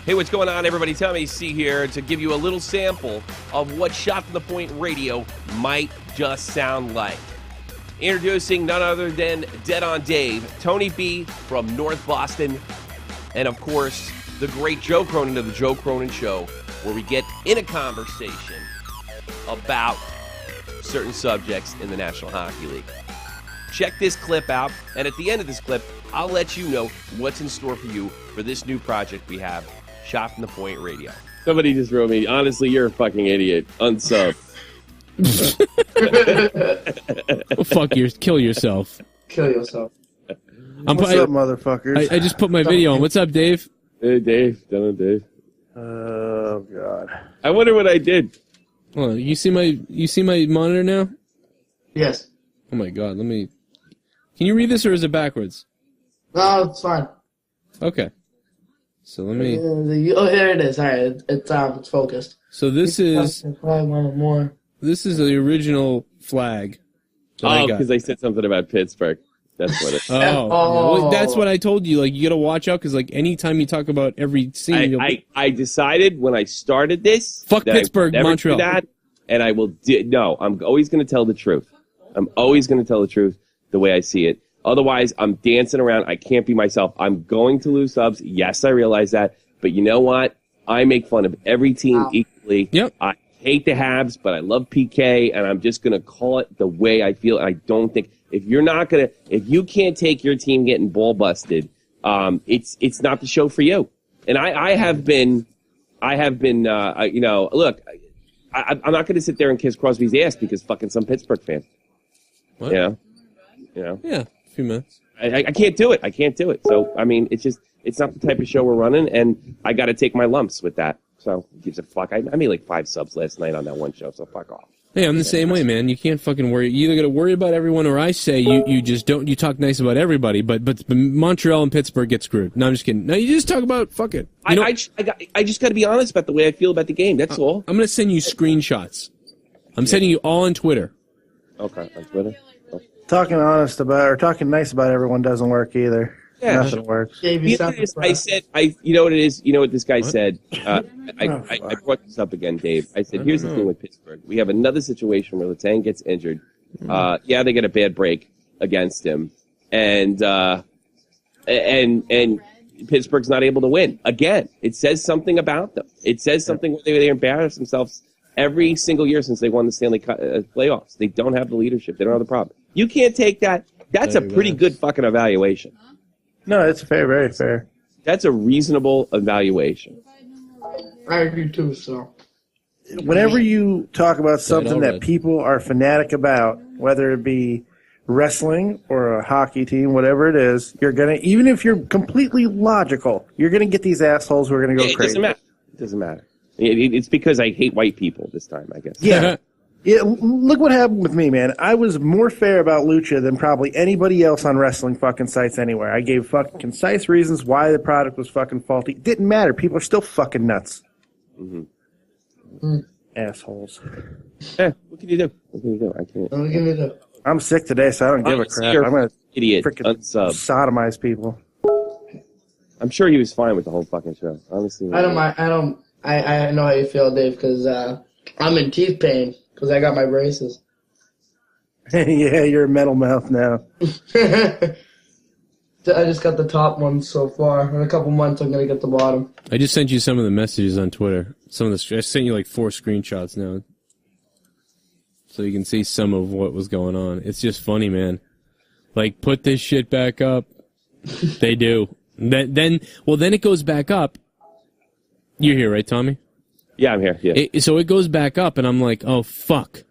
Hey, what's going on, everybody? Tommy C here to give you a little sample of what Shot from the Point radio might just sound like. Introducing none other than Dead on Dave, Tony B from North Boston, and of course, the great Joe Cronin of the Joe Cronin Show, where we get in a conversation about certain subjects in the National Hockey League. Check this clip out, and at the end of this clip, I'll let you know what's in store for you for this new project we have, Shot from the Point Radio. Somebody just wrote me, honestly, you're a fucking idiot. Unsub. Well, fuck yours. Kill yourself. Kill yourself. What's up, motherfuckers? I just put my video on. What's up, Dave? Hey, Dave. Done Dave. Oh, God. I wonder what I did. Oh, you see my monitor now? Yes. Oh my God. Can you read this or is it backwards? No, it's fine. Okay. So let me. Oh, here it is. All right, it's focused. So this is more. This is the original flag. Oh, because I said something about Pittsburgh. That's what it is. Oh, well, that's what I told you. Like, you gotta watch out because, like, anytime you talk about every scene, I decided when I started this, fuck Pittsburgh, Montreal. Do that, and I will. No, I'm always going to tell the truth. I'm always going to tell the truth the way I see it. Otherwise, I'm dancing around. I can't be myself. I'm going to lose subs. Yes, I realize that. But you know what? I make fun of every team equally. Yep. I hate the Habs, but I love PK, and I'm just going to call it the way I feel. And I don't think if you can't take your team getting ball busted, it's not the show for you. And I have been, look, I'm not going to sit there and kiss Crosby's ass because fucking some Pittsburgh fan. What? You know? Yeah. A few minutes. I can't do it. I can't do it. So, I mean, it's not the type of show we're running, and I got to take my lumps with that. So, who gives a fuck? I made like 5 subs last night on that one show, so fuck off. Hey, I'm the same way, man. You can't fucking worry. You either got to worry about everyone, or I say you just don't. You talk nice about everybody, but Montreal and Pittsburgh get screwed. No, I'm just kidding. No, you just talk about fuck it. I just got to be honest about the way I feel about the game. That's all. I'm gonna send you screenshots. I'm sending you all on Twitter. Okay, on Twitter. Talking nice about everyone doesn't work either. Yeah. Nothing works. I said, you know what it is? You know what this guy said? I brought this up again, Dave. I said, here's the thing with Pittsburgh. We have another situation where Letang gets injured. Yeah, they get a bad break against him. And Pittsburgh's not able to win. Again, it says something about them. It says something where they embarrass themselves every single year since they won the Stanley Cup playoffs. They don't have the leadership. They don't have the problem. You can't take that. That's a pretty good fucking evaluation. No, it's fair, very fair. That's a reasonable evaluation. I agree too. So, whenever you talk about something that people are fanatic about, whether it be wrestling or a hockey team, whatever it is, you're gonna, even if you're completely logical, you're gonna get these assholes who are gonna go crazy. It doesn't matter. It's because I hate white people this time, I guess. Yeah. Yeah, look what happened with me, man. I was more fair about Lucha than probably anybody else on wrestling fucking sites anywhere. I gave fucking concise reasons why the product was fucking faulty. It didn't matter. People are still fucking nuts. Mm-hmm. Assholes. Yeah, what can you do? I can't. I'm sick today, so I don't give a crap. I'm gonna freaking sodomize people. I'm sure he was fine with the whole fucking show. Honestly, I don't mind. I know how you feel, Dave, because I'm in teeth pain. Because I got my braces. Yeah, you're a metal mouth now. I just got the top one so far. In a couple months, I'm going to get the bottom. I just sent you some of the messages on Twitter. I sent you like 4 screenshots now. So you can see some of what was going on. It's just funny, man. Like, put this shit back up. They do. Then it goes back up. You're here, right, Tommy? Yeah, I'm here. Yeah. So it goes back up, and I'm like, oh, fuck.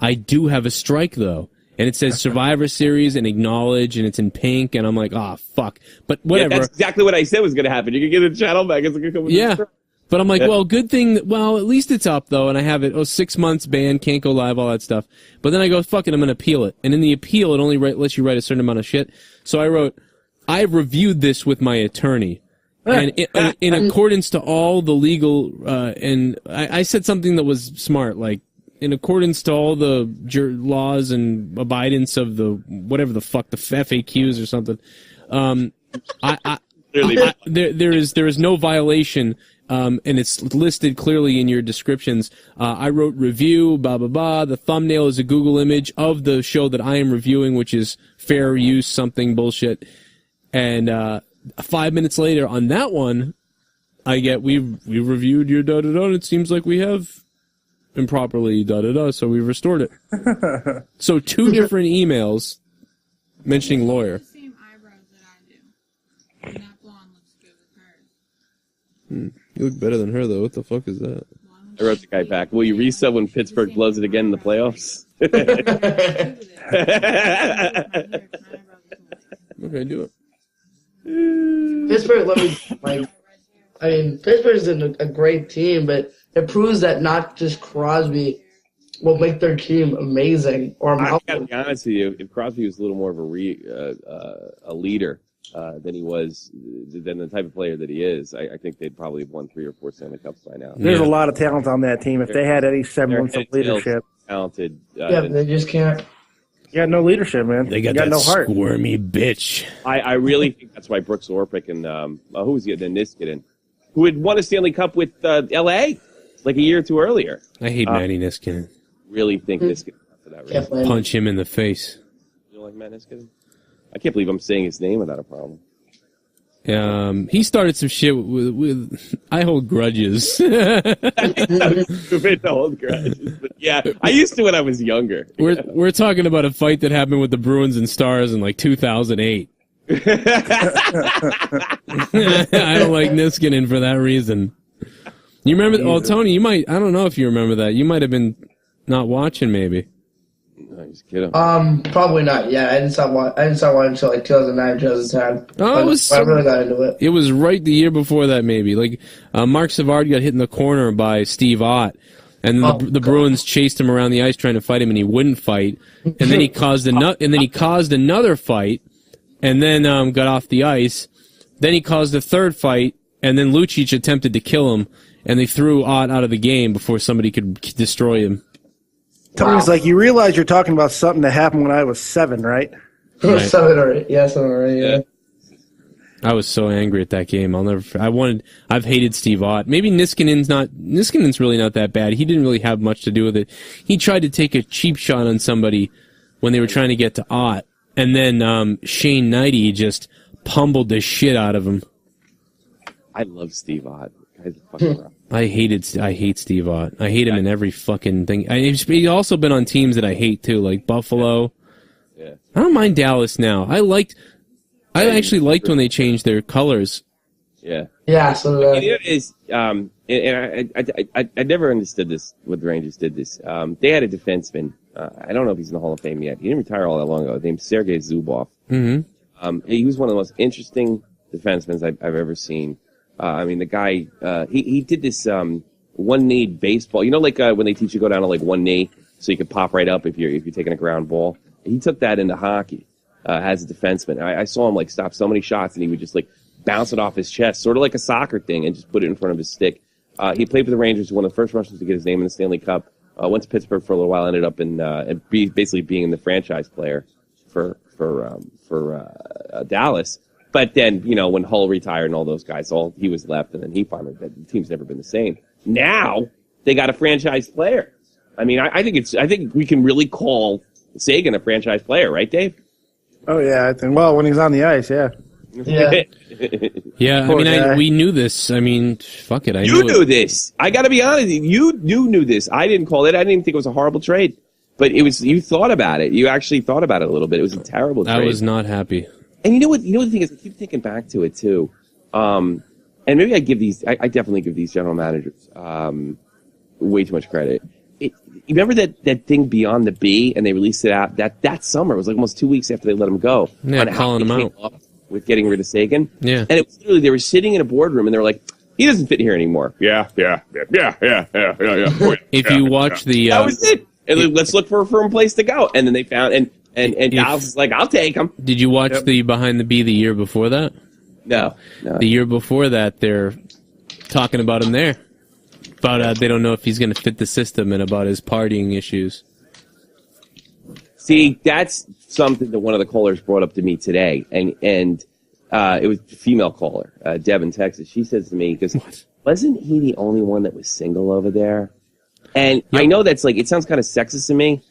I do have a strike, though. And it says Survivor Series and Acknowledge, and it's in pink, and I'm like, oh, fuck. But whatever. Yeah, that's exactly what I said was going to happen. You can get the channel back. It's going to come. Yeah. But I'm like, well, good thing. Well, at least it's up, though, and I have it, 6 months banned, can't go live, all that stuff. But then I go, fuck it, I'm going to appeal it. And in the appeal, it only lets you write a certain amount of shit. So I wrote, I've reviewed this with my attorney. And in accordance to all the legal, and I said something that was smart, like, in accordance to all the laws and abidance of the, whatever the fuck, the FAQs or something, there is no violation and it's listed clearly in your descriptions. I wrote review, blah, blah, blah. The thumbnail is a Google image of the show that I am reviewing, which is fair use something bullshit. And 5 minutes later on that one, I get, we reviewed your da-da-da, and it seems like we have improperly da-da-da, so we restored it. So 2 different emails mentioning lawyer. Same eyebrows that I do. And that blonde looks good with hers. You look better than her, though. What the fuck is that? I wrote the guy back. Will you resub when Pittsburgh blows it again in the playoffs? Okay, do it. Pittsburgh, Pittsburgh is a great team, but it proves that not just Crosby will make their team amazing. Or I gotta be honest with you, if Crosby was a little more of a leader than he was, than the type of player that he is, I think they'd probably have won 3 or 4 Stanley Cups by now. There's a lot of talent on that team. If they had any semblance of leadership, talented. They just can't. You got no leadership, man. They got you got that no heart. squirmy bitch. I really think that's why Brooks Orpik and who was the Niskanen, who had won a Stanley Cup with L.A. like a year or 2 earlier. I hate Matty Niskanen. Really think Niskanen for that reason. Punch him in the face. You don't like Matt Niskanen? I can't believe I'm saying his name without a problem. He started some shit with I hold grudges. Stupid to hold grudges, but yeah, I used to when I was younger. We're talking about a fight that happened with the Bruins and Stars in like 2008. I don't like Niskanen for that reason. You remember? Well, Tony, you might. I don't know if you remember that. You might have been not watching, maybe. No, just kidding. Probably not. Yeah, I didn't start watching until like 2009, 2010. Oh, I really got into it. It was right the year before that, maybe. Like Mark Savard got hit in the corner by Steve Ott, and then the Bruins chased him around the ice trying to fight him, and he wouldn't fight. And then he caused another fight, and then got off the ice. Then he caused a third fight, and then Lucic attempted to kill him, and they threw Ott out of the game before somebody could destroy him. Tony's like, you realize you're talking about something that happened when I was 7, right? Right. 7 or 8. Yeah, 7 or 8. Yeah. I was so angry at that game. I've hated Steve Ott. Maybe Niskanen's really not that bad. He didn't really have much to do with it. He tried to take a cheap shot on somebody when they were trying to get to Ott, and then Shane Knighty just pummeled the shit out of him. I love Steve Ott. Guy's a fucking rock. I hate Steve Ott. I hate him in every fucking thing. He's also been on teams that I hate too, like Buffalo. Yeah. I don't mind Dallas now. I actually liked when they changed their colors. Yeah. Yeah. So it is. And I never understood this. What the Rangers did this. They had a defenseman. I don't know if he's in the Hall of Fame yet. He didn't retire all that long ago. Named Sergei Zubov. Mm-hmm. He was one of the most interesting defensemen I've ever seen. I mean, the guy, he did this, one-kneed baseball. You know, like, when they teach you to go down to, like, one knee so you can pop right up if you're taking a ground ball? He took that into hockey, as a defenseman. I saw him, like, stop so many shots and he would just, like, bounce it off his chest, sort of like a soccer thing, and just put it in front of his stick. He played for the Rangers, one of the first Russians to get his name in the Stanley Cup. Went to Pittsburgh for a little while, ended up in, basically being the franchise player for Dallas. But then, you know, when Hull retired and all those guys, he was left, and then he finally, the team's never been the same. Now, they got a franchise player. I mean, I think we can really call Sagan a franchise player, right, Dave? Oh, yeah, I think, well, when he's on the ice, yeah. Yeah. Yeah, I mean, we knew this. I mean, fuck it. You knew this. I got to be honest. You knew this. I didn't call it. I didn't even think it was a horrible trade. But you thought about it. You actually thought about it a little bit. It was a terrible trade. I was not happy. And you know what the thing is? I keep thinking back to it, too. And maybe I definitely give these general managers way too much credit. You remember that thing Beyond the Bee, and they released it out that summer? It was like almost 2 weeks after they let him go. Yeah, calling him out. With getting rid of Sagan. Yeah. And it was literally, they were sitting in a boardroom, and they were like, he doesn't fit here anymore. Yeah. If you watch the... that was it. And let's look for a place to go. And then they found... And Dallas was like, I'll take him. Did you watch the Behind the Bee the year before that? No. The year before that, they're talking about him there. About they don't know if he's going to fit the system and about his partying issues. See, that's something that one of the callers brought up to me today. And it was a female caller, Deb in Texas. She says to me, because wasn't he the only one that was single over there? And I know that's like, it sounds kind of sexist to me.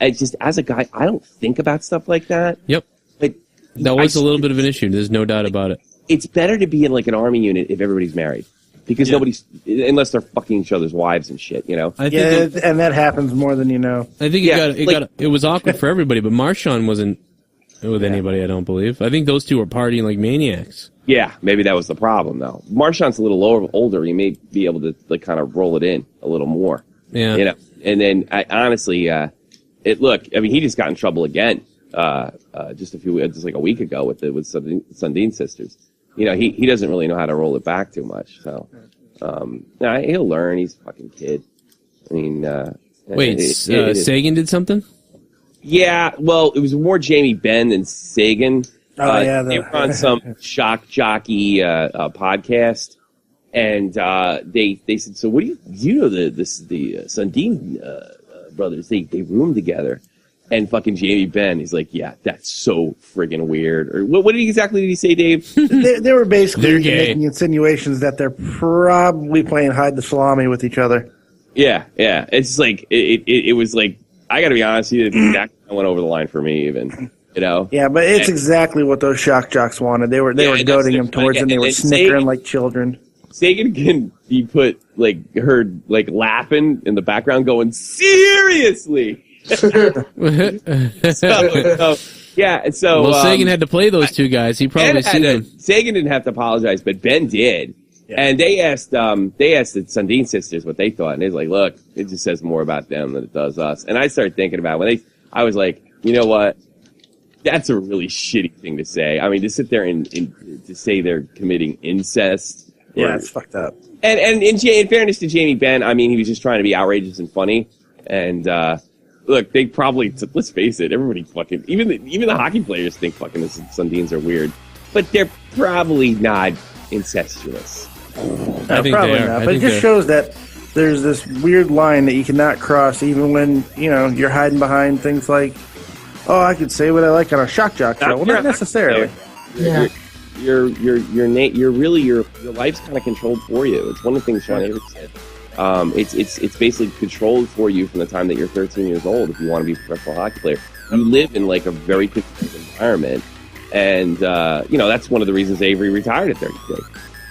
Just as a guy, I don't think about stuff like that. Yep. But that was a little bit of an issue. There's no doubt about it. It's better to be in like an army unit if everybody's married. Because nobody's, unless they're fucking each other's wives and shit, you know? And that happens more than you know. I think it was awkward for everybody, but Marshawn wasn't with anybody, I don't believe. I think those two were partying like maniacs. Yeah, maybe that was the problem, though. Marshawn's a little older. He may be able to like kind of roll it in a little more. Yeah. You know? And then, honestly, he just got in trouble again just like a week ago with Sedins sisters. You know, he doesn't really know how to roll it back too much. So, he'll learn. He's a fucking kid. I mean, wait, Sagan did something? Yeah, well, it was more Jamie Benn than Sagan. They were on some shock jockey podcast, and they said, "So what do you know the Sedins brothers? They room together." And fucking Jamie Benn, he's like, yeah, that's so friggin' weird. Or what exactly did he say, Dave? they were basically making insinuations that they're probably playing hide the salami with each other. Yeah. It's like, it was like, I gotta be honest with you, that went over the line for me even, you know? Yeah, but it's exactly what those shock jocks wanted. They were goading him towards it, and they were snickering like children. Sagan can be heard laughing in the background going, seriously! So Sagan had to play those two guys. He probably seen them. Sagan didn't have to apologize, but Ben did. Yeah. And they asked the Sedins sisters what they thought, and they was like, "Look, it just says more about them than it does us." And I started thinking about I was like, you know what? That's a really shitty thing to say. I mean, to sit there and to say they're committing incest. Yeah, it's fucked up. And in fairness to Jamie Benn, I mean, he was just trying to be outrageous and funny, and. Look, they probably, let's face it, everybody fucking, even the hockey players think fucking the Sedins are weird. But they're probably not incestuous. I think probably they are. not. But it just shows that there's this weird line that you cannot cross even when, you're hiding behind things like, oh, I could say what I like on a shock jock show. Well, not necessarily. Yeah. Your life's kind of controlled for you. It's one of the things Sean Avery said. It's basically controlled for you from the time that you're 13 years old if you want to be a professional hockey player. You live in like a very controlled environment, and that's one of the reasons Avery retired at 33,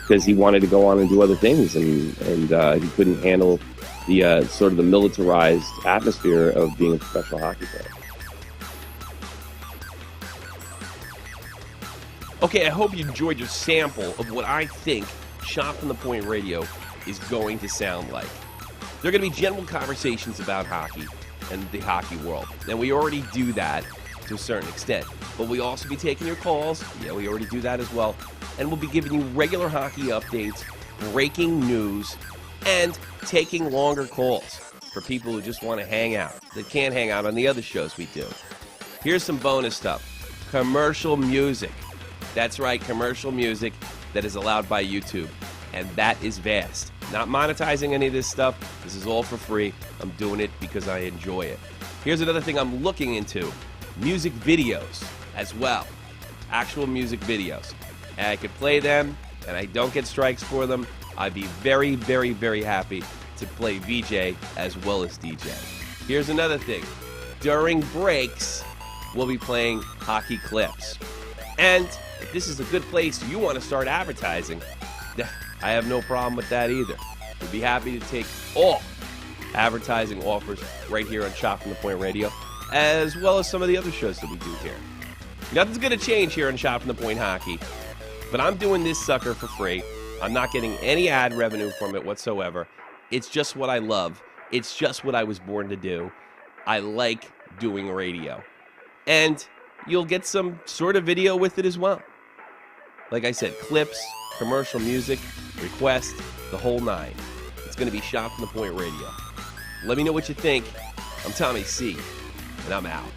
because he wanted to go on and do other things, and he couldn't handle the sort of the militarized atmosphere of being a professional hockey player. Okay, I hope you enjoyed your sample of what I think Shot from the Point Radio is going to sound like. There are going to be general conversations about hockey and the hockey world. And we already do that to a certain extent. But we also be taking your calls. Yeah, we already do that as well. And we'll be giving you regular hockey updates, breaking news, and taking longer calls for people who just want to hang out. They can't hang out on the other shows we do. Here's some bonus stuff. Commercial music. That's right, commercial music that is allowed by YouTube. And that is vast. Not monetizing any of this stuff. This is all for free. I'm doing it because I enjoy it. Here's another thing I'm looking into. Music videos as well. Actual music videos. And I could play them, and I don't get strikes for them. I'd be very, very, very happy to play VJ as well as DJ. Here's another thing. During breaks, we'll be playing hockey clips. And if this is a good place you want to start advertising, I have no problem with that either. We'd be happy to take all advertising offers right here on Shot from the Point Radio, as well as some of the other shows that we do here. Nothing's going to change here on Shot from the Point Hockey, but I'm doing this sucker for free. I'm not getting any ad revenue from it whatsoever. It's just what I love. It's just what I was born to do. I like doing radio. And you'll get some sort of video with it as well. Like I said, clips, commercial music, requests, the whole nine. It's going to be Shot from the Point Radio. Let me know what you think. I'm Tommy C, and I'm out.